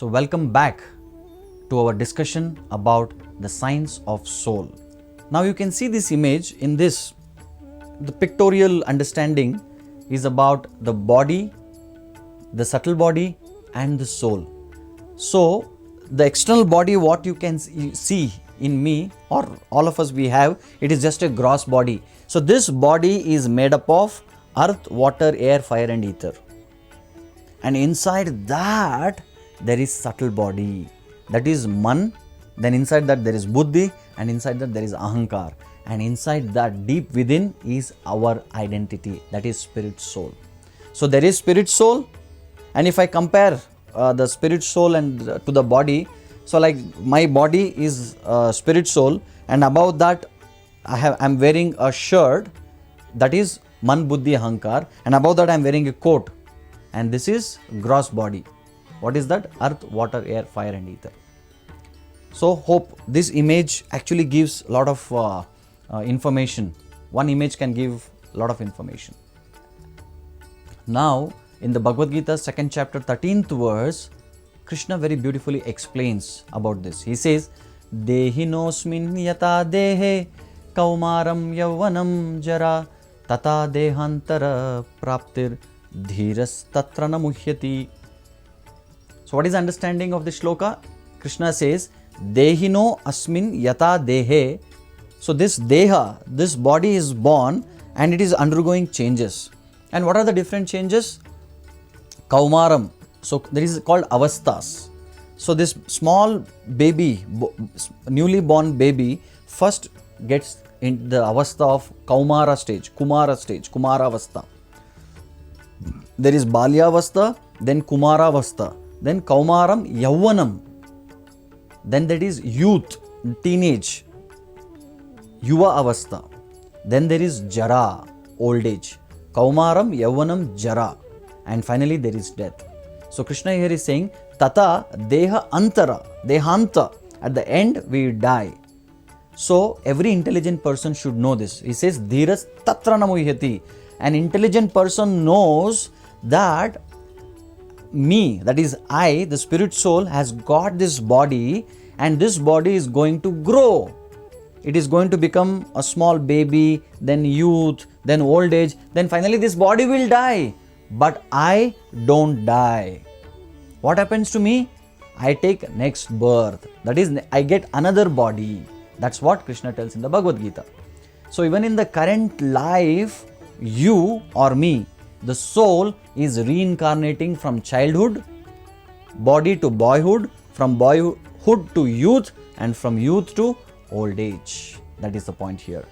So welcome back to our discussion about the science of soul. Now you can see this image in this. The pictorial understanding is about the body, the subtle body and the soul. So the external body, what you can see in me or all of us we have, it is just a gross body. So this body is made up of earth, water, air, fire and ether. And inside that there is subtle body, that is man, then inside that there is buddhi and inside that there is ahankar, and inside that deep within is our identity, that is spirit soul. So there is spirit soul, and if I compare the spirit soul and to the body, so like my body is spirit soul, and above that I'm wearing a shirt that is man, buddhi, ahankar, and above that I'm wearing a coat, and this is gross body. What is that? Earth, water, air, fire and ether. So hope this image actually gives a lot of information. One image can give a lot of information. Now in the Bhagavad Gita 2nd chapter 13th verse, Krishna very beautifully explains about this. He says, dehino smin yathā dehe kaumāraṁ yauvanaṁ jarā tathā dehāntara-prāptir dhīras tatra muhyati. So what is the understanding of the shloka? Krishna says, dehino asmin yathā dehe. So this deha, this body is born and it is undergoing changes. And what are the different changes? Kaumāraṁ. So there is called avasthas. So this small baby, newly born baby, first gets in the avastha of kaumāra stage, kumāravastha. There is balyavastha, then kumāravastha, then kaumāraṁ, yauvanaṁ. Then that is youth, teenage, yuva avastha. Then there is jarā, old age, kaumāraṁ, yauvanaṁ, jarā, and finally there is death. So Krishna here is saying, tathā dehāntara, at the end we die. So every intelligent person should know this. He says, dhīras tatra muhyati. An intelligent person knows that me, that is I, the spirit soul, has got this body, and this body is going to grow. It is going to become a small baby, then youth, then old age, then finally this body will die. But I don't die. What happens to me? I take next birth. That is, I get another body. That's what Krishna tells in the Bhagavad Gita. So even in the current life, you or me, the soul is reincarnating from childhood, body to boyhood, from boyhood to youth, and from youth to old age. That is the point here.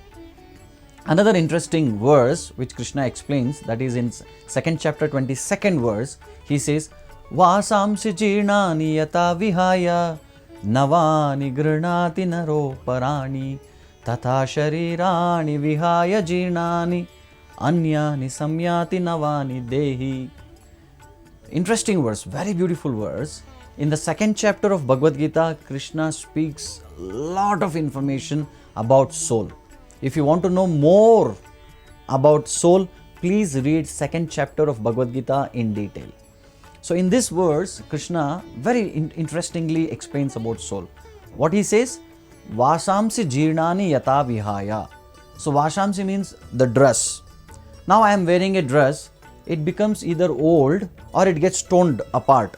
Another interesting verse which Krishna explains, that is in 2nd chapter 22nd verse, he says, vāsāṁsi jīrṇāni yathā vihāya navāni gṛhṇāti naro parāṇi tathā śarīrāṇi vihāya jīrṇāni anyāni saṁyāti navāni dehī. Interesting verse, very beautiful verse. In the 2nd chapter of Bhagavad Gita, Krishna speaks a lot of information about soul. If you want to know more about soul, please read 2nd chapter of Bhagavad Gita in detail. So in this verse, Krishna very interestingly explains about soul. What he says? Vāsāṁsi jīrṇāni yathā vihāya. So vāsāṁsi means the dress. Now I am wearing a dress, it becomes either old or it gets torn apart.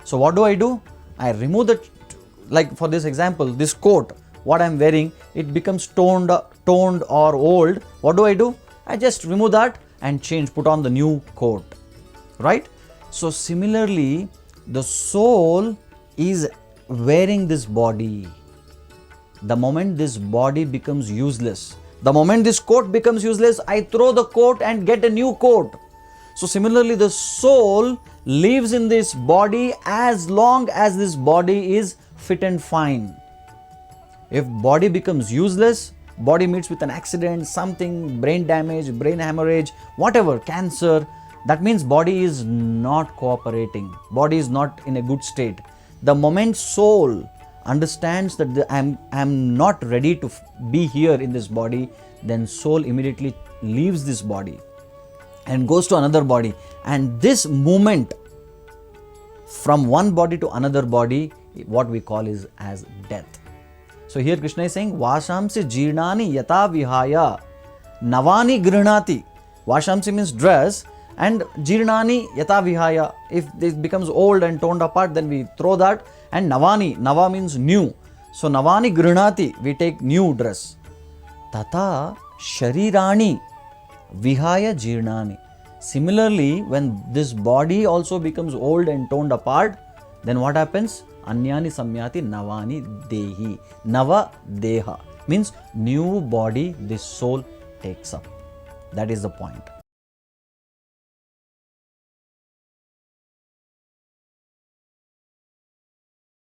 So what do? I remove the, like for this example, this coat, what I am wearing, it becomes torn or old. What do? I just remove that and change, put on the new coat, right? So similarly, the soul is wearing this body. The moment this body becomes useless, the moment this coat becomes useless, I throw the coat and get a new coat. So similarly, the soul lives in this body as long as this body is fit and fine. If body becomes useless, body meets with an accident, something, brain damage, brain hemorrhage, whatever, cancer, that means body is not cooperating. Body is not in a good state. The moment soul understands that I am not ready to be here in this body, then soul immediately leaves this body and goes to another body. And this movement from one body to another body, what we call is as death. So here Krishna is saying, vāsāṁsi jīrṇāni yathā vihāya navāni gṛhṇāti. Vāsāṁsi means dress, and jīrṇāni yathā vihāya. If this becomes old and torn apart, then we throw that. And navāni, nava means new. So navāni gṛhṇāti, we take new dress. Tathā śarīrāṇi vihāya jīrṇāni. Similarly, when this body also becomes old and torn apart, then what happens? Anyāni saṁyāti navāni dehi. Nava deha means new body this soul takes up. That is the point.